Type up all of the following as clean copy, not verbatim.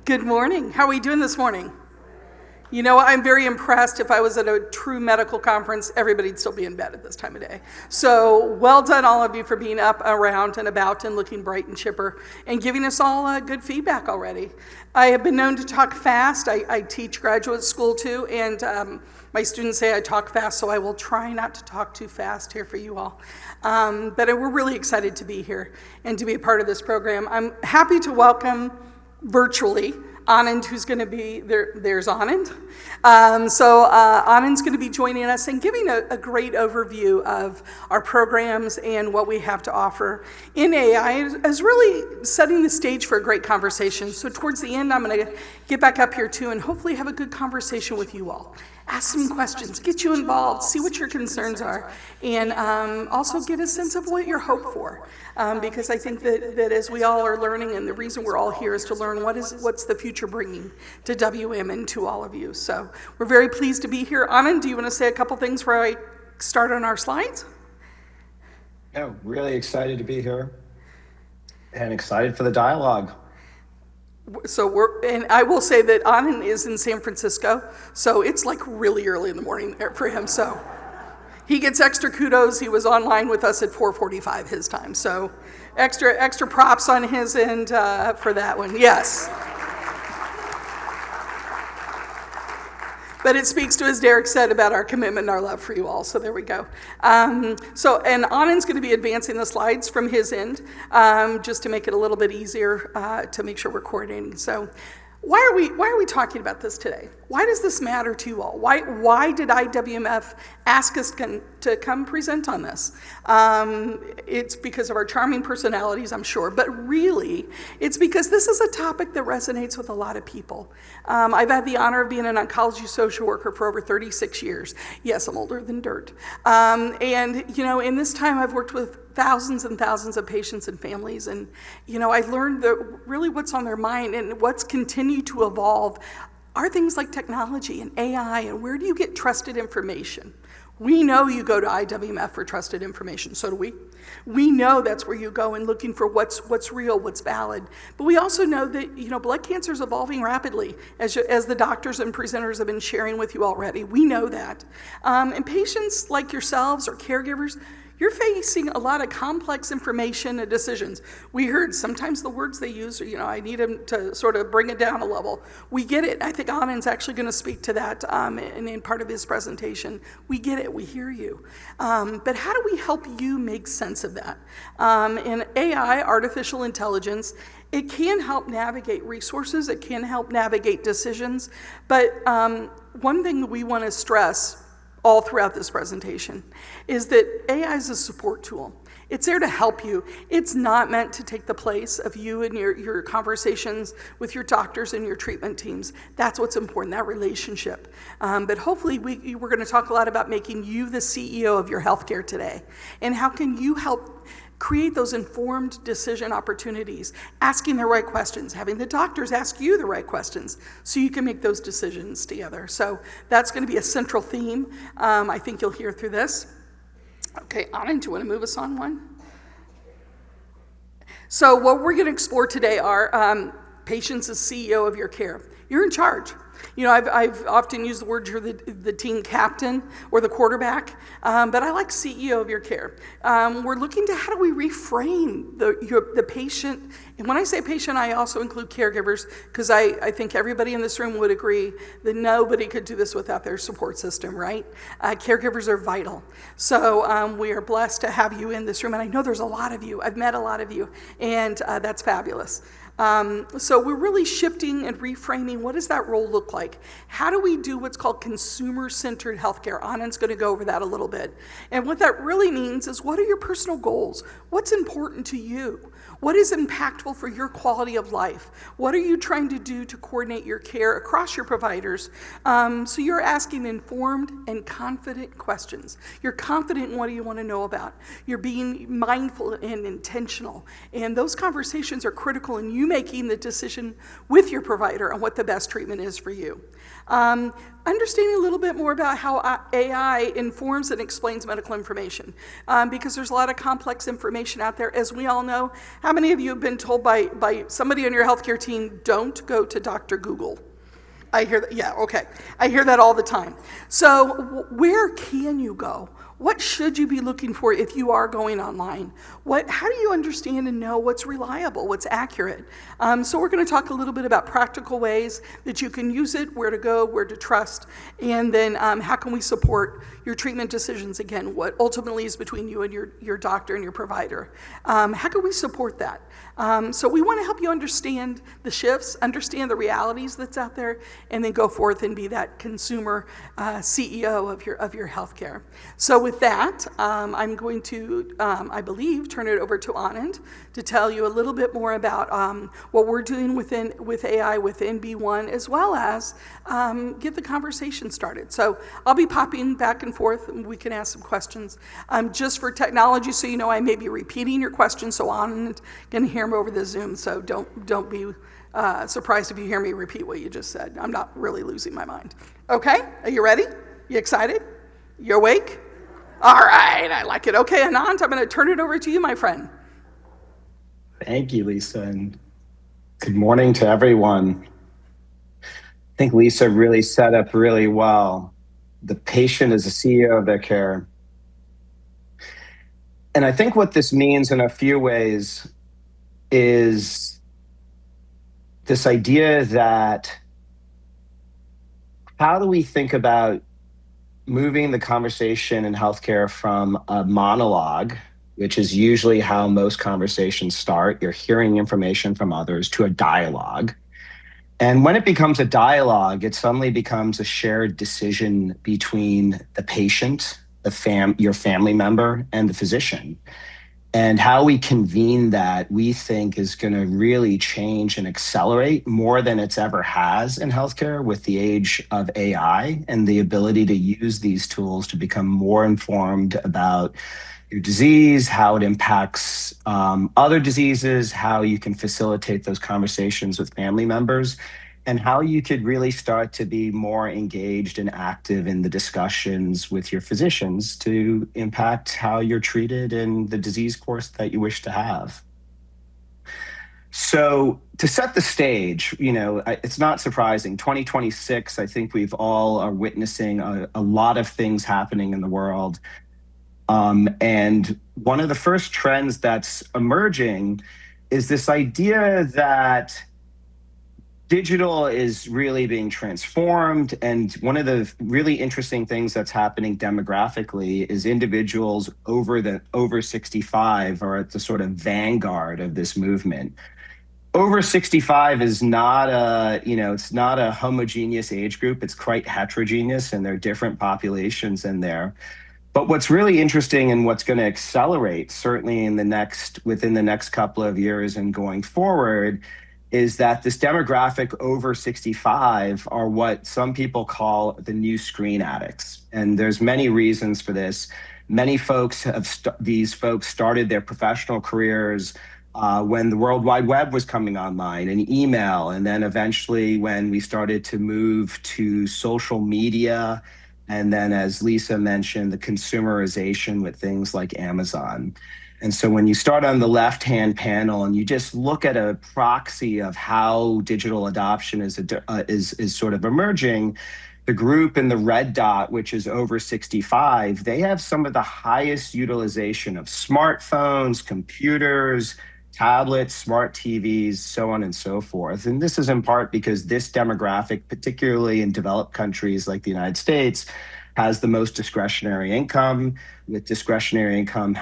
Good morning. How are we doing this morning? You know, I'm very impressed. If I was at a true medical conference, everybody'd still be in bed at this time of day. So well done, all of you, for being up, around, and about and looking bright and chipper and giving us all good feedback already. I have been known to talk fast. I teach graduate school too, and my students say I talk fast, so I will try not to talk too fast here for you all. But we're really excited to be here and to be a part of this program. I'm happy to welcome virtually Anand, who's going to be there. There's Anand. Anand's going to be joining us and giving a great overview of our programs and what we have to offer in AI, as really setting the stage for a great conversation. So towards the end, I'm going to get back up here too and hopefully have a good conversation with you all. Ask some questions, get you involved, see what your concerns are, and also get a sense of what you're hoped for. Because I think that as we all are learning, and the reason we're all here is to learn what's the future bringing to WM and to all of you. So we're very pleased to be here. Anand, do you want to say a couple things before I start on our slides? Yeah, really excited to be here and excited for the dialogue. So and I will say that Anand is in San Francisco, so it's like really early in the morning for him. So he gets extra kudos. He was online with us at 4:45 his time, so extra props on his end for that one. Yes. But it speaks to, as Derek said, about our commitment and our love for you all. So there we go. And Anand's going to be advancing the slides from his end, just to make it a little bit easier to make sure we're coordinating. So why are we talking about this today? Why does this matter to you all? Why did IWMF ask us to come present on this? It's because of our charming personalities, I'm sure, but really, it's because this is a topic that resonates with a lot of people. I've had the honor of being an oncology social worker for over 36 years. Yes, I'm older than dirt. And, you know, in this time, I've worked with thousands and thousands of patients and families, and, you know, I learned that really what's on their mind and what's continued to evolve are things like technology and AI, and where do you get trusted information? We know you go to IWMF for trusted information, so do we. We know that's where you go and looking for what's real, what's valid. But we also know that, you know, blood cancer is evolving rapidly, as the doctors and presenters have been sharing with you already. We know that. And patients like yourselves or caregivers, you're facing a lot of complex information and decisions. We heard sometimes the words they use, you know, I need them to sort of bring it down a level. We get it. I think Anand's actually going to speak to that in part of his presentation. We get it. We hear you. But how do we help you make sense of that? In AI, artificial intelligence, it can help navigate resources. It can help navigate decisions. But one thing that we want to stress all throughout this presentation is that AI is a support tool. It's there to help you. It's not meant to take the place of you and your conversations with your doctors and your treatment teams. That's what's important, that relationship. But hopefully we're going to talk a lot about making you the CEO of your healthcare today. And how can you help create those informed decision opportunities, asking the right questions, having the doctors ask you the right questions so you can make those decisions together. So that's going to be a central theme I think you'll hear through this. Okay, Anand, do you want to move us on one? So what we're going to explore today are patients as CEO of your care. You're in charge. You know, I've often used the word you're the team captain or the quarterback, but I like CEO of your care. We're looking to how do we reframe the patient, and when I say patient, I also include caregivers, because I think everybody in this room would agree that nobody could do this without their support system, right? Caregivers are vital. So we are blessed to have you in this room, and I know there's a lot of you. I've met a lot of you, and that's fabulous. So we're really shifting and reframing. What does that role look like? How do we do what's called consumer-centered healthcare? Anand's going to go over that a little bit. And what that really means is, what are your personal goals? What's important to you? What is impactful for your quality of life? What are you trying to do to coordinate your care across your providers? So you're asking informed and confident questions. You're confident in what do you want to know about. You're being mindful and intentional. And those conversations are critical in you making the decision with your provider on what the best treatment is for you. you. Understanding a little bit more about how AI informs and explains medical information, because there's a lot of complex information out there, as we all know. How many of you have been told by somebody on your healthcare team, don't go to Dr. Google? I hear that, yeah, okay. I hear that all the time. So where can you go? What should you be looking for if you are going online? How do you understand and know what's reliable, what's accurate? So we're going to talk a little bit about practical ways that you can use it, where to go, where to trust, and then how can we support your treatment decisions, again, what ultimately is between you and your doctor and your provider. How can we support that? So we want to help you understand the shifts, understand the realities that's out there, and then go forth and be that consumer CEO of your healthcare. So with that, I'm going to, I believe, turn it over to Anand to tell you a little bit more about what we're doing with AI within BeOne, as well as get the conversation started. So I'll be popping back and forth, and we can ask some questions. Just for technology, so you know, I may be repeating your questions, so Anand can hear them over the Zoom. So don't be surprised if you hear me repeat what you just said. I'm not really losing my mind. Okay, are you ready? You excited? You awake? All right, I like it. Okay, Anand, I'm going to turn it over to you, my friend. Thank you, Lisa, and good morning to everyone. I think Lisa really set up really well. The patient is the CEO of their care. And I think what this means in a few ways is this idea that how do we think about moving the conversation in healthcare from a monologue, which is usually how most conversations start, you're hearing information from others, to a dialogue. And when it becomes a dialogue, it suddenly becomes a shared decision between the patient, your family member, and the physician. And how we convene that, we think, is going to really change and accelerate more than it's ever has in healthcare with the age of AI and the ability to use these tools to become more informed about your disease, how it impacts other diseases, how you can facilitate those conversations with family members, and how you could really start to be more engaged and active in the discussions with your physicians to impact how you're treated and the disease course that you wish to have. So to set the stage, it's not surprising. 2026, I think we've all are witnessing a lot of things happening in the world. And one of the first trends that's emerging is this idea that digital is really being transformed. And one of the really interesting things that's happening demographically is individuals over 65 are at the sort of vanguard of this movement. Over 65 is not it's not a homogeneous age group. It's quite heterogeneous, and there are different populations in there. But what's really interesting and what's going to accelerate, certainly within the next couple of years and going forward, is that this demographic over 65 are what some people call the new screen addicts. And there's many reasons for this. Many folks these folks started their professional careers when the World Wide Web was coming online, and email, and then eventually when we started to move to social media, and then, as Lisa mentioned, the consumerization with things like Amazon. And so when you start on the left-hand panel and you just look at a proxy of how digital adoption is sort of emerging, the group in the red dot, which is over 65, they have some of the highest utilization of smartphones, computers, tablets, smart TVs, so on and so forth. And this is in part because this demographic, particularly in developed countries like the United States, has the most discretionary income. With discretionary income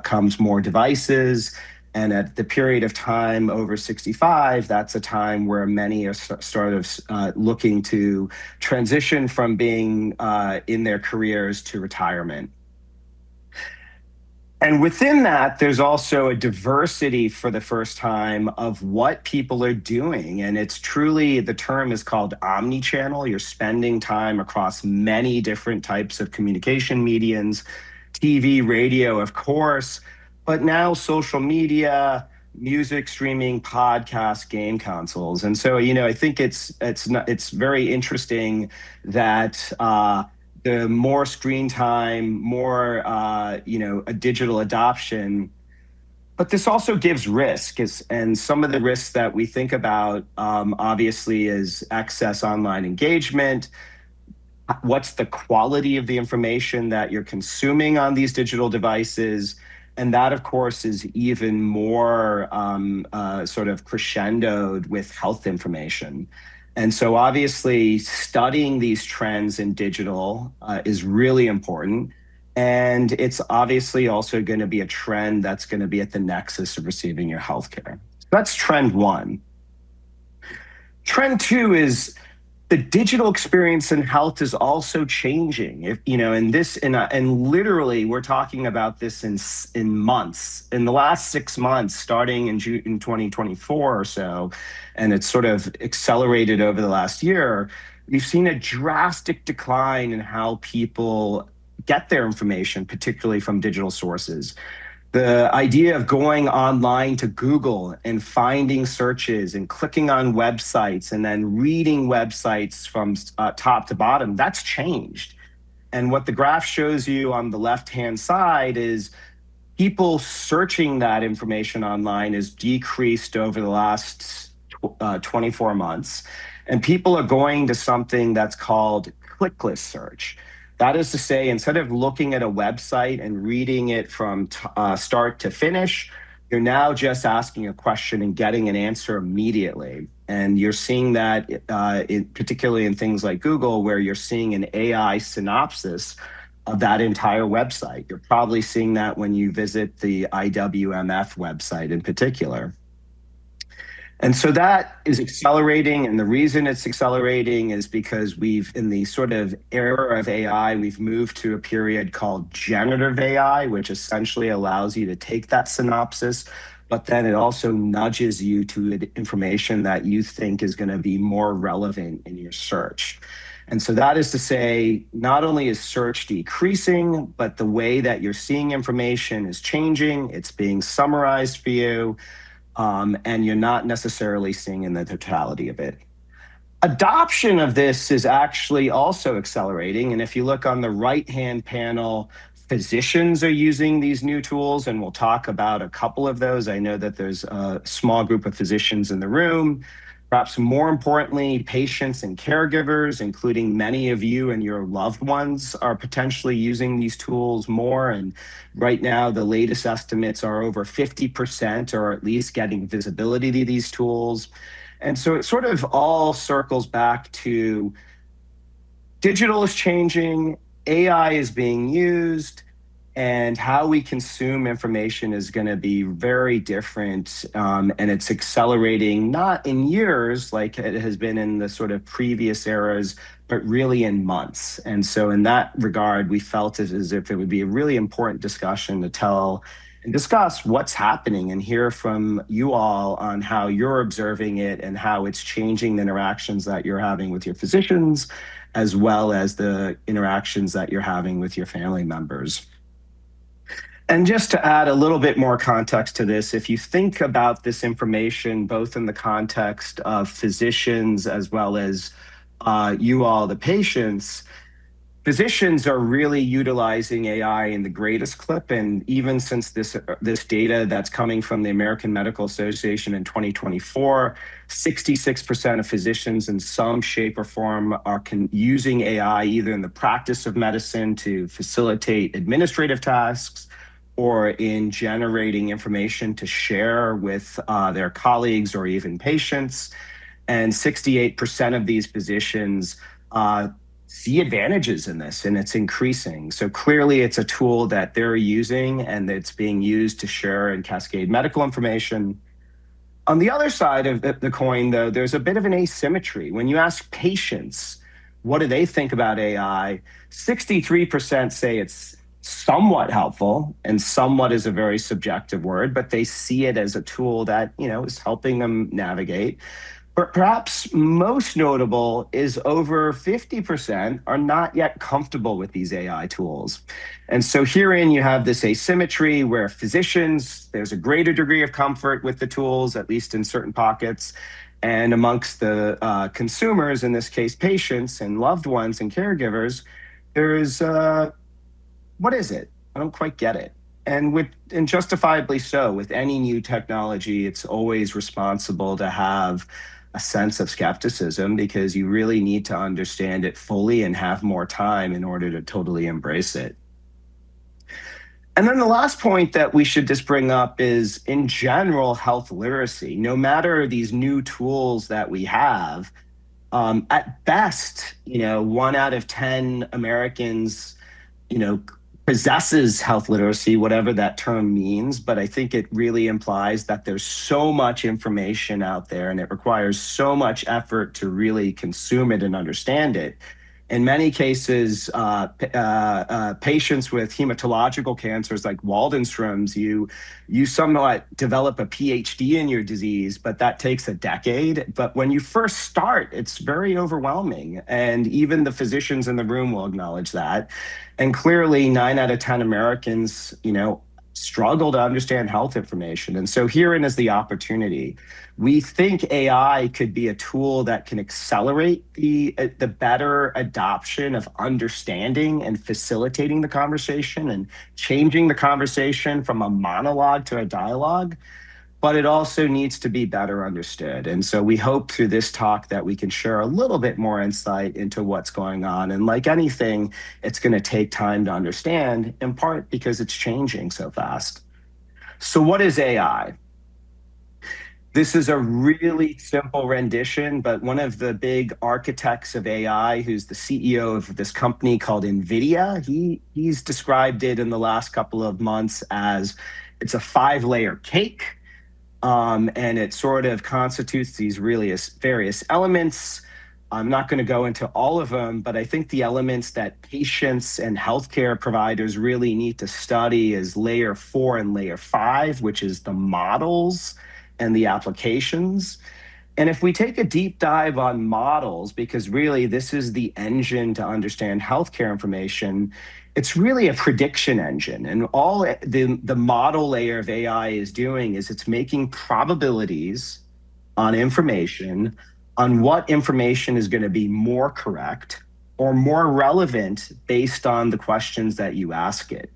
comes more devices. And at the period of time over 65, that's a time where many are sort of looking to transition from being in their careers to retirement. And within that, there's also a diversity for the first time of what people are doing. And it's truly, the term is called omni-channel. You're spending time across many different types of communication mediums, TV, radio, of course, but now social media, music streaming, podcast, game consoles. And so, I think it's very interesting that the more screen time, more a digital adoption. But this also gives risk, and some of the risks that we think about, obviously, is excess online engagement. What's the quality of the information that you're consuming on these digital devices? And that, of course, is even more sort of crescendoed with health information. And so, obviously, studying these trends in digital is really important. And it's obviously also going to be a trend that's going to be at the nexus of receiving your healthcare. That's trend one. Trend two is the digital experience in health is also changing. And literally, we're talking about this in months. In the last 6 months, starting in 2024 or so, and it's sort of accelerated over the last year, we've seen a drastic decline in how people get their information, particularly from digital sources. The idea of going online to Google and finding searches and clicking on websites and then reading websites from top to bottom, that's changed. And what the graph shows you on the left-hand side is people searching that information online has decreased over the last 24 months. And people are going to something that's called clickless search. That is to say, instead of looking at a website and reading it from start to finish, you're now just asking a question and getting an answer immediately. And you're seeing that particularly in things like Google, where you're seeing an AI synopsis of that entire website. You're probably seeing that when you visit the IWMF website in particular. And so that is accelerating. And the reason it's accelerating is because in the sort of era of AI, we've moved to a period called generative AI, which essentially allows you to take that synopsis, but then it also nudges you to information that you think is going to be more relevant in your search. And so that is to say, not only is search decreasing, but the way that you're seeing information is changing. It's being summarized for you. And you're not necessarily seeing in the totality of it. Adoption of this is actually also accelerating. And if you look on the right-hand panel, physicians are using these new tools, and we'll talk about a couple of those. I know that there's a small group of physicians in the room. Perhaps more importantly, patients and caregivers, including many of you and your loved ones, are potentially using these tools more. And right now, the latest estimates are over 50% are at least getting visibility to these tools. And so it sort of all circles back to digital is changing, AI is being used, and how we consume information is going to be very different. And it's accelerating, not in years like it has been in the sort of previous eras, but really in months. And so in that regard, we felt it as if it would be a really important discussion to tell and discuss what's happening and hear from you all on how you're observing it and how it's changing the interactions that you're having with your physicians, as well as the interactions that you're having with your family members. And just to add a little bit more context to this, if you think about this information, both in the context of physicians as well as you all, the patients, physicians are really utilizing AI in the greatest clip. And even since this data that's coming from the American Medical Association in 2024, 66% of physicians in some shape or form are using AI either in the practice of medicine to facilitate administrative tasks or in generating information to share with their colleagues or even patients. And 68% of these physicians see advantages in this, and it's increasing. So clearly it's a tool that they're using and it's being used to share and cascade medical information. On the other side of the coin, though, there's a bit of an asymmetry. When you ask patients, what do they think about AI? 63% say it's somewhat helpful, and somewhat is a very subjective word, but they see it as a tool that, is helping them navigate. But perhaps most notable is over 50% are not yet comfortable with these AI tools. And so herein you have this asymmetry where physicians, there's a greater degree of comfort with the tools, at least in certain pockets. And amongst the consumers, in this case, patients and loved ones and caregivers, there's what is it? I don't quite get it. And justifiably so, with any new technology, it's always responsible to have a sense of skepticism because you really need to understand it fully and have more time in order to totally embrace it. And then the last point that we should just bring up is, in general, health literacy. No matter these new tools that we have, at best, 1 out of 10 Americans, you know, possesses health literacy, whatever that term means. But I think it really implies that there's so much information out there and it requires so much effort to really consume it and understand it. In many cases, patients with hematological cancers like Waldenstrom's, you somewhat develop a PhD in your disease, but that takes a decade. But when you first start, it's very overwhelming. And even the physicians in the room will acknowledge that. And clearly, 9 out of 10 Americans, struggle to understand health information. And so herein is the opportunity. We think AI could be a tool that can accelerate the better adoption of understanding and facilitating the conversation and changing the conversation from a monologue to a dialogue. But it also needs to be better understood. And so we hope through this talk that we can share a little bit more insight into what's going on. And like anything, it's going to take time to understand, in part because it's changing so fast. So what is AI? This is a really simple rendition, but one of the big architects of AI, who's the CEO of this company called NVIDIA, he's described it in the last couple of months as it's a 5-layer cake. And it sort of constitutes these various elements. I'm not going to go into all of them, but I think the elements that patients and healthcare providers really need to study is layer 4 and layer 5, which is the models and the applications. And if we take a deep dive on models, because really this is the engine to understand healthcare information, it's really a prediction engine. And all the model layer of AI is doing is it's making probabilities on information, on what information is going to be more correct or more relevant based on the questions that you ask it.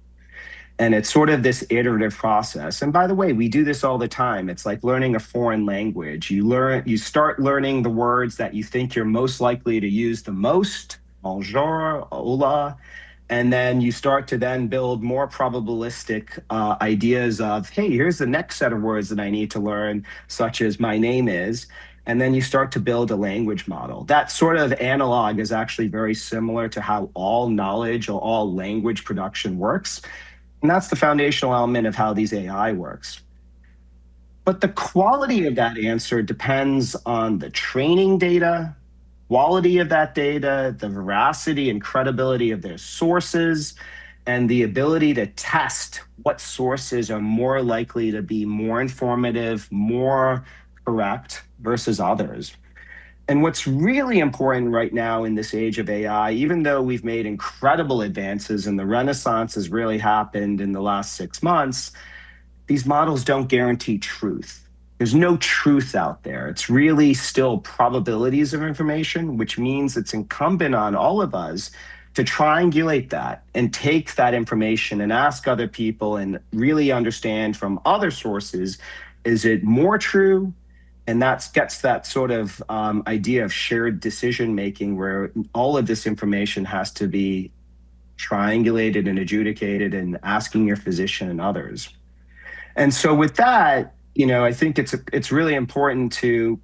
And it's sort of this iterative process. And by the way, we do this all the time. It's like learning a foreign language. You start learning the words that you think you're most likely to use the most, bonjour, hola, and then you start to then build more probabilistic ideas of, hey, here's the next set of words that I need to learn, such as my name is. And then you start to build a language model. That sort of analog is actually very similar to how all knowledge or all language production works. And that's the foundational element of how these AI works. But the quality of that answer depends on the training data, quality of that data, the veracity and credibility of their sources, and the ability to test what sources are more likely to be more informative, more correct versus others. And what's really important right now in this age of AI, even though we've made incredible advances and the renaissance has really happened in the last 6 months, these models don't guarantee truth. There's no truth out there. It's really still probabilities of information, which means it's incumbent on all of us to triangulate that and take that information and ask other people and really understand from other sources, is it more true? And that gets that sort of idea of shared decision making where all of this information has to be triangulated and adjudicated and asking your physician and others. And so with that, I think it's really important to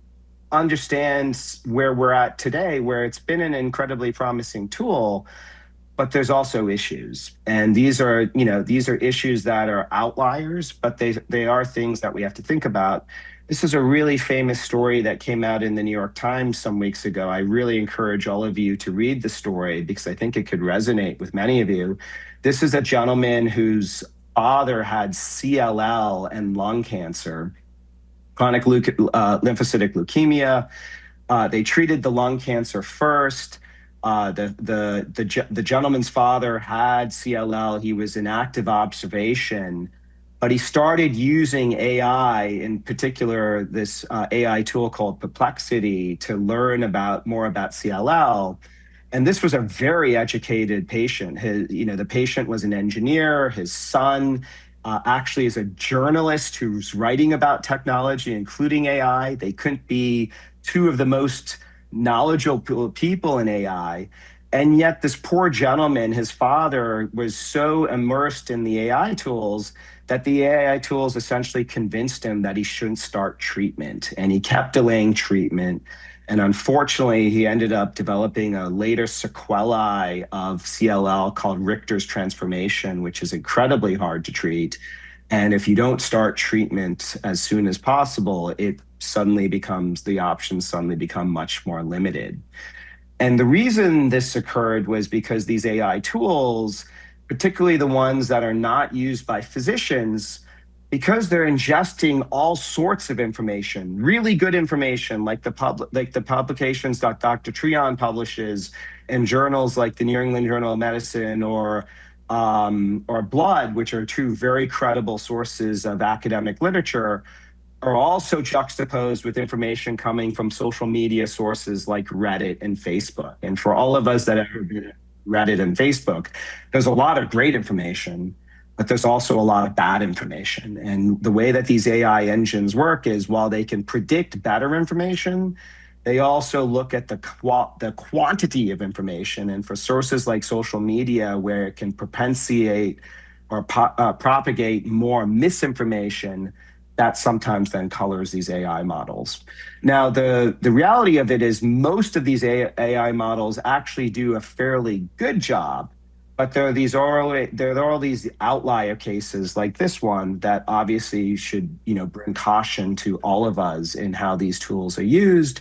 understand where we're at today, where it's been an incredibly promising tool, but there's also issues. And these are issues that are outliers, but they are things that we have to think about. This is a really famous story that came out in the New York Times some weeks ago. I really encourage all of you to read the story because I think it could resonate with many of you. This is a gentleman whose father had CLL and lung cancer. chronic lymphocytic leukemia. They treated the lung cancer first. The gentleman's father had CLL. He was in active observation, but he started using AI, in particular this AI tool called Perplexity, to learn more about CLL. And this was a very educated patient. The patient was an engineer. His son actually is a journalist who's writing about technology, including AI. They couldn't be two of the most knowledgeable people in AI. And yet, this poor gentleman, his father, was so immersed in the AI tools that the AI tools essentially convinced him that he shouldn't start treatment. And he kept delaying treatment. And unfortunately, he ended up developing a later sequelae of CLL called Richter's transformation, which is incredibly hard to treat. And if you don't start treatment as soon as possible, the options suddenly become much more limited. And the reason this occurred was because these AI tools, particularly the ones that are not used by physicians, because they're ingesting all sorts of information, really good information, like the publications that Dr. Treon publishes in journals like the New England Journal of Medicine or Blood, which are two very credible sources of academic literature, are also juxtaposed with information coming from social media sources like Reddit and Facebook. And for all of us that have ever been at Reddit and Facebook, there's a lot of great information, but there's also a lot of bad information. And the way that these AI engines work is while they can predict better information, they also look at the quantity of information. And for sources like social media, where it can propensate or propagate more misinformation, that sometimes then colors these AI models. Now, the reality of it is most of these AI models actually do a fairly good job, but there are all these outlier cases like this one that obviously should bring caution to all of us in how these tools are used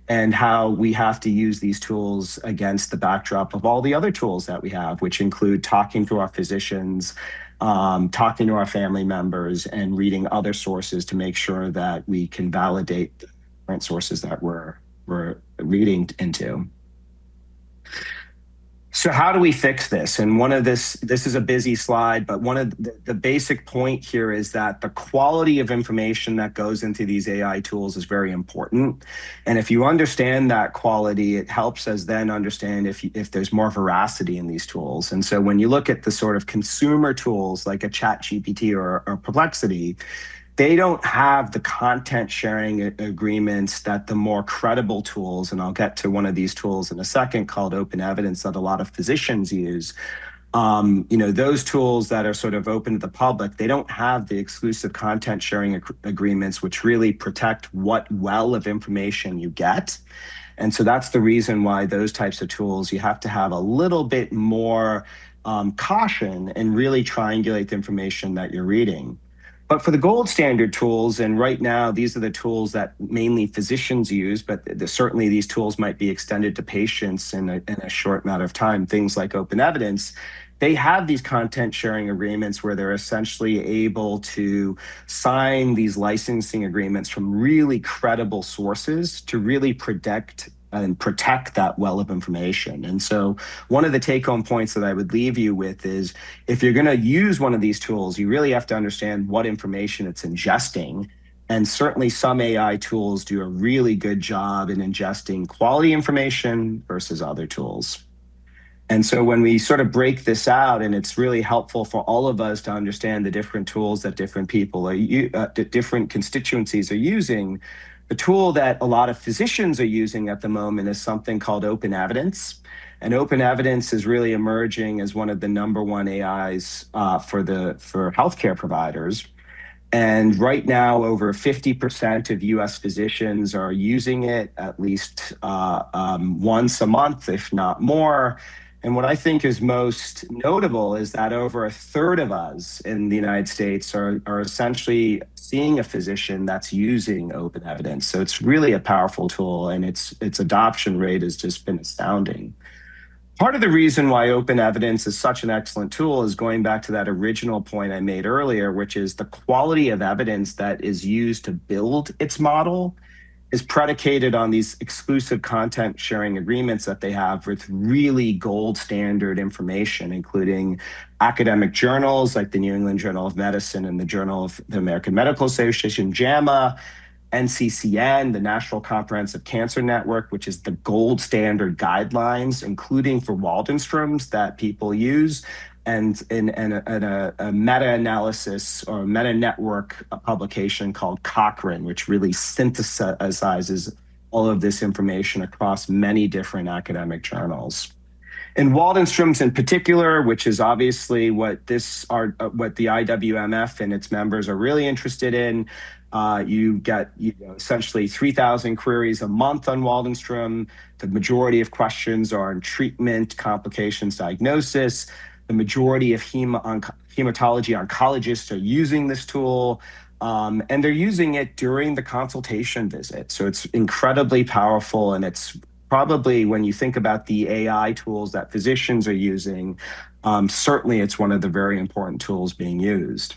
and how we have to use these tools against the backdrop of all the other tools that we have, which include talking to our physicians, talking to our family members, and reading other sources to make sure that we can validate the current sources that we're reading into. So how do we fix this? And this is a busy slide, but one of the basic point here is that the quality of information that goes into these AI tools is very important. And if you understand that quality, it helps us then understand if there's more veracity in these tools. And so when you look at the sort of consumer tools like a ChatGPT or Perplexity, they don't have the content sharing agreements that the more credible tools, and I'll get to one of these tools in a second called Open Evidence that a lot of physicians use. Those tools that are sort of open to the public, they don't have the exclusive content sharing agreements, which really protect what well of information you get. And so that's the reason why those types of tools, you have to have a little bit more caution and really triangulate the information that you're reading. But for the gold standard tools, and right now, these are the tools that mainly physicians use, but certainly these tools might be extended to patients in a short amount of time, things like Open Evidence. They have these content sharing agreements where they're essentially able to sign these licensing agreements from really credible sources to really protect that well of information. And so one of the take-home points that I would leave you with is if you're going to use one of these tools, you really have to understand what information it's ingesting. And certainly some AI tools do a really good job in ingesting quality information versus other tools. And so when we sort of break this out, and it's really helpful for all of us to understand the different tools that different people different constituencies are using, the tool that a lot of physicians are using at the moment is something called Open Evidence. And Open Evidence is really emerging as one of the number one AIs for healthcare providers. And right now, over 50% of US physicians are using it at least once a month, if not more. And what I think is most notable is that over a third of us in the United States are essentially seeing a physician that's using Open Evidence. So it's really a powerful tool, and its adoption rate has just been astounding. Part of the reason why open evidence is such an excellent tool is going back to that original point I made earlier, which is the quality of evidence that is used to build its model is predicated on these exclusive content sharing agreements that they have with really gold standard information, including academic journals like the New England Journal of Medicine and the Journal of the American Medical Association, JAMA, NCCN, the National Comprehensive Cancer Network, which is the gold standard guidelines, including for Waldenstroms that people use, and a meta-analysis or meta-network publication called Cochrane, which really synthesizes all of this information across many different academic journals. In Waldenstroms in particular, which is obviously what the IWMF and its members are really interested in, you get essentially 3,000 queries a month on Waldenstrom. The majority of questions are on treatment, complications, diagnosis. The majority of hematology oncologists are using this tool, and they're using it during the consultation visit. So it's incredibly powerful, and it's probably, when you think about the AI tools that physicians are using, certainly it's one of the very important tools being used.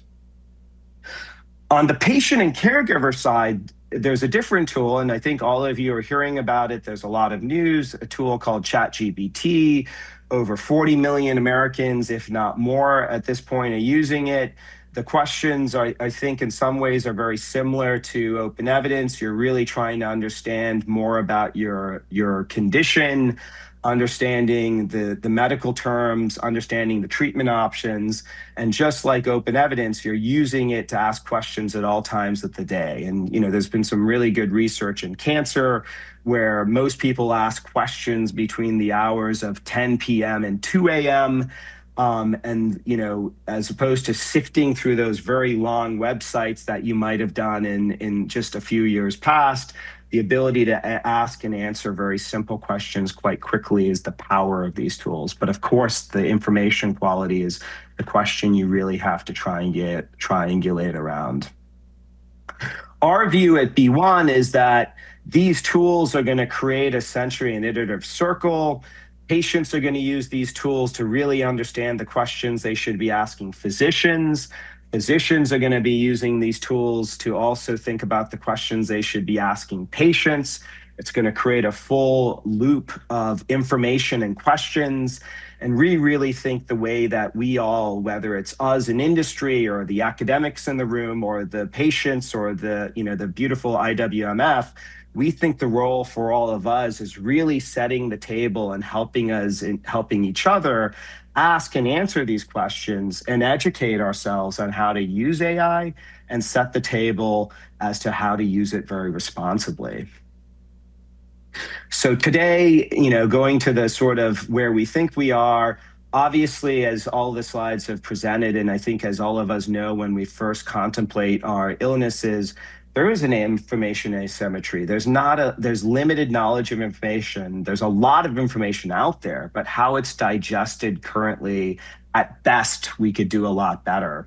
On the patient and caregiver side, there's a different tool, and I think all of you are hearing about it. There's a lot of news, a tool called ChatGPT. Over 40 million Americans, if not more, at this point are using it. The questions, I think, in some ways are very similar to open evidence. You're really trying to understand more about your condition, understanding the medical terms, understanding the treatment options. And just like open evidence, you're using it to ask questions at all times of the day. And there's been some really good research in cancer where most people ask questions between the hours of 10 p.m. and 2 a.m. As opposed to sifting through those very long websites that you might have done in just a few years past, the ability to ask and answer very simple questions quite quickly is the power of these tools. But of course, the information quality is the question you really have to triangulate around. Our view at BeOne is that these tools are going to create essentially an iterative circle. Patients are going to use these tools to really understand the questions they should be asking physicians. Physicians are going to be using these tools to also think about the questions they should be asking patients. It's going to create a full loop of information and questions. And we really think the way that we all, whether it's us in industry or the academics in the room or the patients or the beautiful IWMF, we think the role for all of us is really setting the table and helping each other ask and answer these questions and educate ourselves on how to use AI and set the table as to how to use it very responsibly. So today, going to the sort of where we think we are, obviously, as all the slides have presented, and I think as all of us know when we first contemplate our illnesses, there is an information asymmetry. There's limited knowledge of information. There's a lot of information out there, but how it's digested currently, at best, we could do a lot better.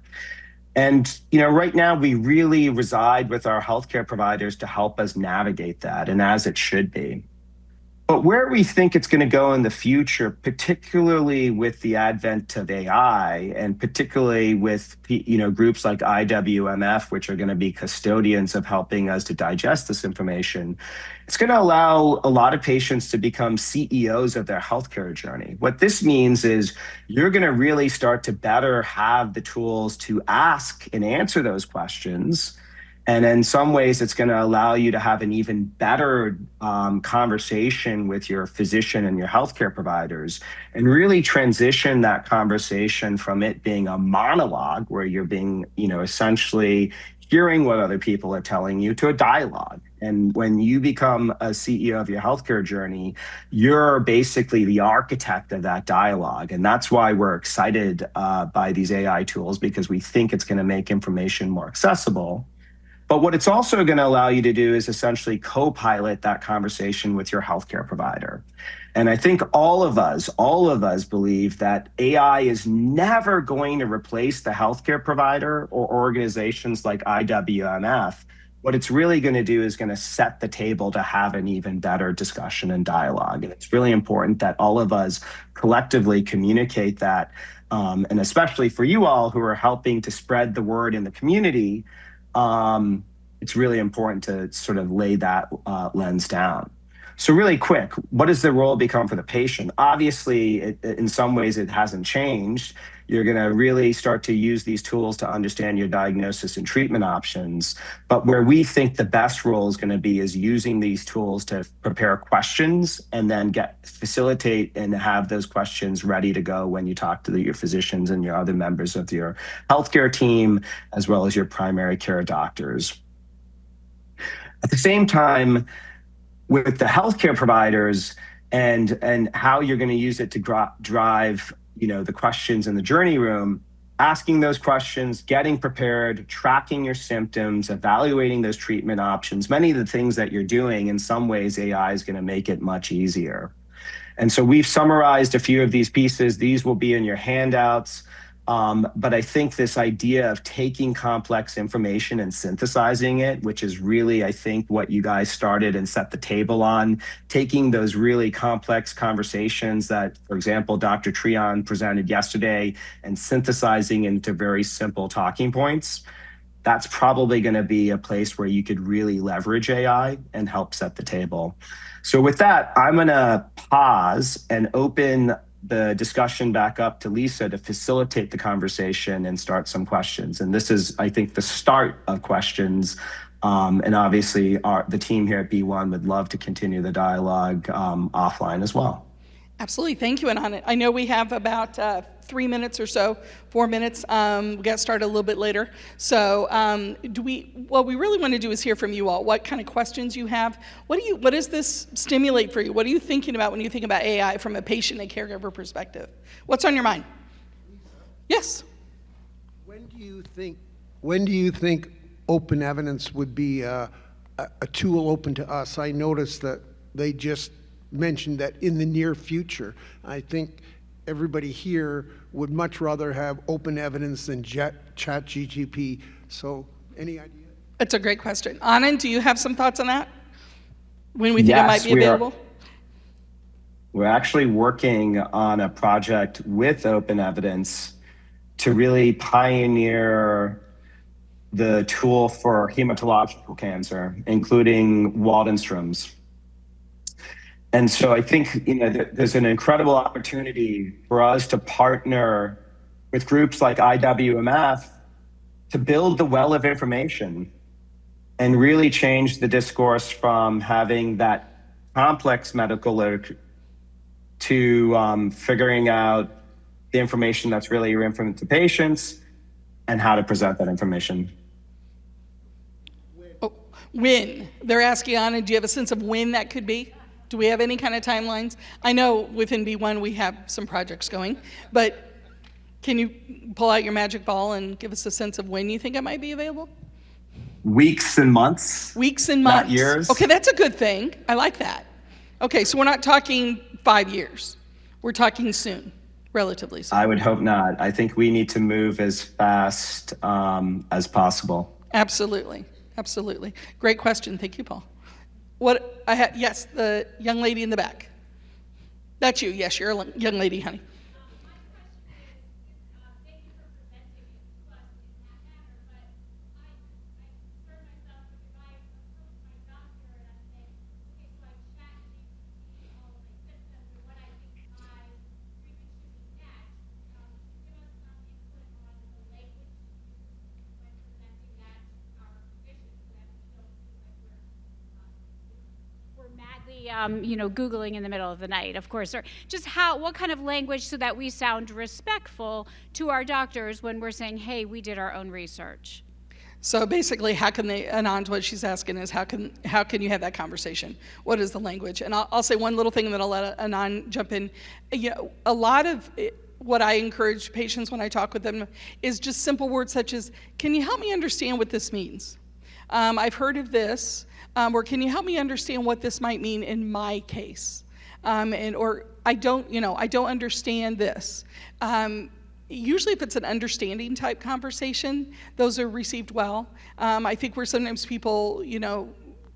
And right now we really reside with our healthcare providers to help us navigate that, and as it should be. But where we think it's going to go in the future, particularly with the advent of AI, and particularly with groups like IWMF, which are going to be custodians of helping us to digest this information, it's going to allow a lot of patients to become CEOs of their healthcare journey. What this means is you're going to really start to better have the tools to ask and answer those questions. And in some ways, it's going to allow you to have an even better conversation with your physician and your healthcare providers, and really transition that conversation from it being a monologue where you're being, essentially hearing what other people are telling you, to a dialogue. And when you become a CEO of your healthcare journey, you're basically the architect of that dialogue. And that's why we're excited by these AI tools, because we think it's going to make information more accessible. But what it's also going to allow you to do is essentially co-pilot that conversation with your healthcare provider. And I think all of us believe that AI is never going to replace the healthcare provider or organizations like IWMF, What it's really going to do is going to set the table to have an even better discussion and dialogue. And it's really important that all of us collectively communicate that. And especially for you all who are helping to spread the word in the community, it's really important to sort of lay that lens down. So really quick, what does the role become for the patient? Obviously, in some ways, it hasn't changed. You're going to really start to use these tools to understand your diagnosis and treatment options. But where we think the best role is going to be is using these tools to prepare questions and then facilitate and have those questions ready to go when you talk to your physicians and your other members of your healthcare team, as well as your primary care doctors. At the same time, with the healthcare providers and how you're going to use it to drive the questions in the journey room, asking those questions, getting prepared, tracking your symptoms, evaluating those treatment options, many of the things that you're doing, in some ways, AI is going to make it much easier. And so we've summarized a few of these pieces. These will be in your handouts. But I think this idea of taking complex information and synthesizing it, which is really, I think, what you guys started and set the table on, taking those really complex conversations that, for example, Dr. Trion presented yesterday and synthesizing into very simple talking points, that's probably going to be a place where you could really leverage AI and help set the table. So with that, I'm going to pause and open the discussion back up to Lisa to facilitate the conversation and start some questions. And this is, I think, the start of questions. And obviously, the team here at BeOne would love to continue the dialogue offline as well. Absolutely. Thank you, Anand. I know we have about 3 minutes or so, 4 minutes. We got started a little bit later. So what we really want to do is hear from you all, what kind of questions you have. What does this stimulate for you? What are you thinking about when you think about AI from a patient and caregiver perspective? What's on your mind? Yes. When do you think open evidence would be a tool open to us? I noticed that they just mentioned that in the near future. I think everybody here would much rather have open evidence than ChatGPT. So any idea? That's a great question. Anand, do you have some thoughts on that? When we think it might be available? We're actually working on a project with open evidence to really pioneer the tool for hematological cancer, including Waldenstrom's. And so I think there's an incredible opportunity for us to partner with groups like IWMF to build the well of information and really change the discourse from having that complex medical literature to figuring out the information that's really relevant to patients and how to present that information. When? They're asking Anand, do you have a sense of when that could be? Do we have any kind of timelines? I know within BeOne we have some projects going, but can you pull out your magic ball and give us a sense of when you think it might be available? Weeks and months. Weeks and months. Not years. Okay, that's a good thing. I like that. Okay, so we're not talking 5 years. We're talking soon, relatively soon. I would hope not. I think we need to move as fast as possible. Absolutely, absolutely. Great question. Thank you, Paul. Yes, the young lady in the back. That's you. Yes, you're a young lady, honey. Googling in the middle of the night, of course, or just what kind of language so that we sound respectful to our doctors when we're saying, hey, we did our own research. So basically, Anand, what she's asking is how can you have that conversation? What is the language? And I'll say one little thing and then I'll let Anand jump in. A lot of what I encourage patients when I talk with them is just simple words such as, can you help me understand what this means? I've heard of this. Or can you help me understand what this might mean in my case? Or I don't understand this. usually if it's an understanding type conversation, those are received well. I think where sometimes people,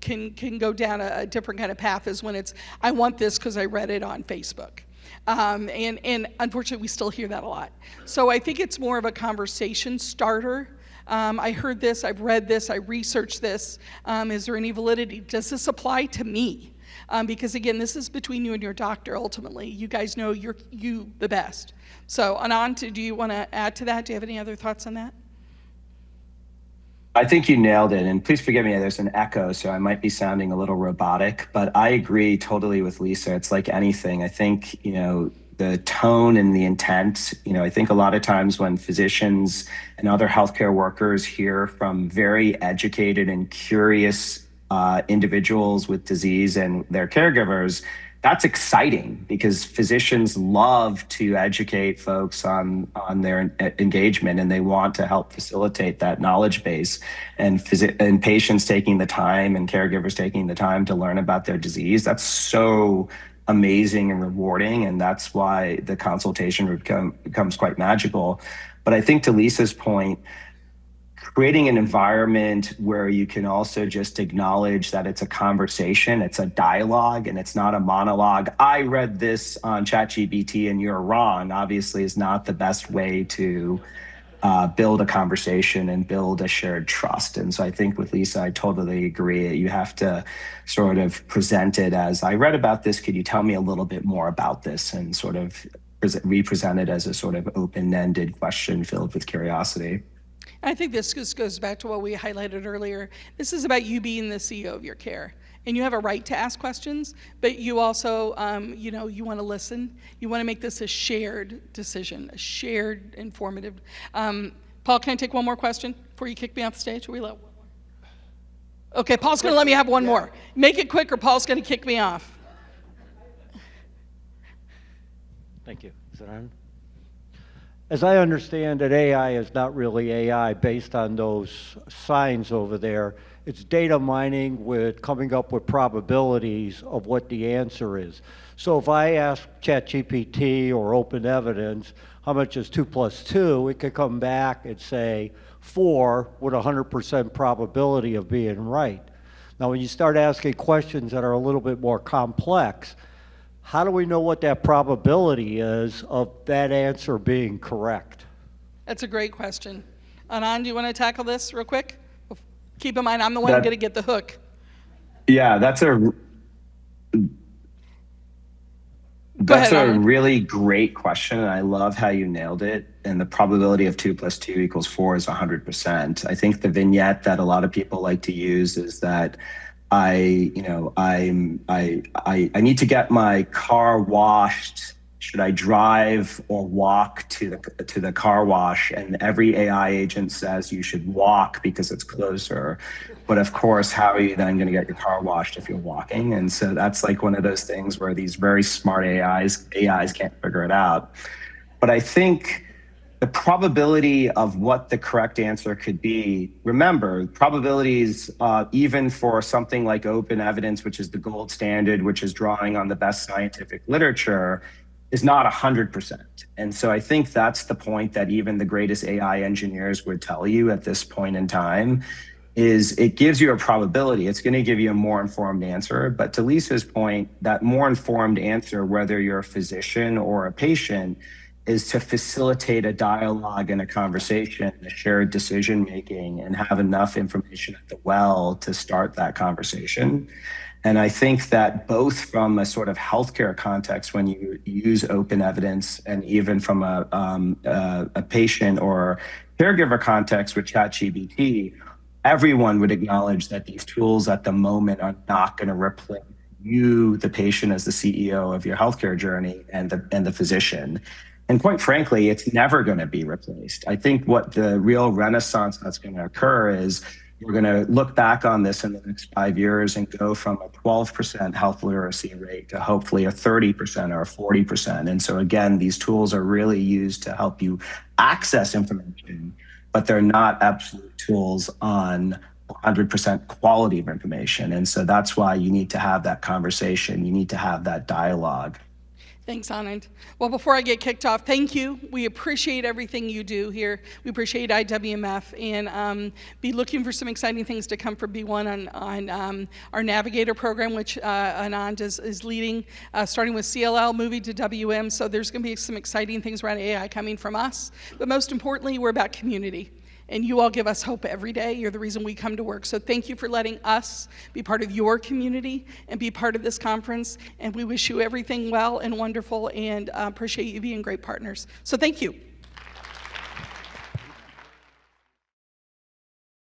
can go down a different kind of path is when it's, I want this because I read it on Facebook. And unfortunately, we still hear that a lot. So I think it's more of a conversation starter. I heard this, I've read this, I researched this. Is there any validity? Does this apply to me? Because again, this is between you and your doctor ultimately. You guys know you the best. So Anand, do you want to add to that? Do you have any other thoughts on that? I think you nailed it. And please forgive me, there's an echo, so I might be sounding a little robotic, but I agree totally with Lisa. It's like anything. I think, the tone and the intent, I think a lot of times when physicians and other healthcare workers hear from very educated and curious individuals with disease and their caregivers, that's exciting because physicians love to educate folks on their engagement, and they want to help facilitate that knowledge base. And patients taking the time and caregivers taking the time to learn about their disease, that's so amazing and rewarding, and that's why the consultation becomes quite magical. But I think to Lisa's point, creating an environment where you can also just acknowledge that it's a conversation, it's a dialogue, and it's not a monologue. I read this on ChatGPT and you're wrong, obviously is not the best way to build a conversation and build a shared trust. And so I think with Lisa, I totally agree. You have to sort of present it as, I read about this, could you tell me a little bit more about this? And sort of represent it as a sort of open-ended question filled with curiosity. I think this just goes back to what we highlighted earlier. This is about you being the CEO of your care. And you have a right to ask questions, but you also, you want to listen. You want to make this a shared decision, a shared informative. Paul, can I take one more question before you kick me off the stage? Or we let one more? Okay, Paul's going to let me have one more. Make it quick or Paul's going to kick me off. Thank you. Is it on? As I understand it, AI is not really AI based on those signs over there. It's data mining with coming up with probabilities of what the answer is. So if I ask ChatGPT or Open Evidence, how much is 2 plus 2, it could come back and say 4 with 100% probability of being right. Now, when you start asking questions that are a little bit more complex, how do we know what that probability is of that answer being correct? That's a great question. Anand, do you want to tackle this real quick? Keep in mind, I'm the one going to get the hook. Yeah, that's a really great question. And I love how you nailed it. And the probability of 2 plus 2 equals 4 is 100%. I think the vignette that a lot of people like to use is that I need to get my car washed. Should I drive or walk to the car wash? And every AI agent says you should walk because it's closer. But of course, how are you then going to get your car washed if you're walking? And so that's like one of those things where these very smart AIs can't figure it out. But I think the probability of what the correct answer could be, remember, probabilities, even for something like open evidence, which is the gold standard, which is drawing on the best scientific literature, is not 100%. And so I think that's the point that even the greatest AI engineers would tell you at this point in time, is it gives you a probability. It's going to give you a more informed answer. But to Lisa's point, that more informed answer, whether you're a physician or a patient, is to facilitate a dialogue and a conversation, a shared decision-making, and have enough information at the well to start that conversation. And I think that both from a sort of healthcare context, when you use open evidence, and even from a patient or caregiver context with ChatGPT, everyone would acknowledge that these tools at the moment are not going to replace you, the patient, as the CEO of your healthcare journey, and the physician. And quite frankly, it's never going to be replaced. I think what the real renaissance that's going to occur is we're going to look back on this in the next 5 years and go from a 12% health literacy rate to hopefully a 30% or a 40%. And so again, these tools are really used to help you access information, but they're not absolute tools on 100% quality of information. And so that's why you need to have that conversation. You need to have that dialogue. Thanks, Anand. Well, before I get kicked off, thank you. We appreciate everything you do here. We appreciate IWMF, and be looking for some exciting things to come for BeOne on our Navigator program, which Anand is leading, starting with CLL, moving to WM. So there's going to be some exciting things around AI coming from us. But most importantly, we're about community. And you all give us hope every day. You're the reason we come to work. So thank you for letting us be part of your community and be part of this conference. And we wish you everything well and wonderful, and appreciate you being great partners. So thank you.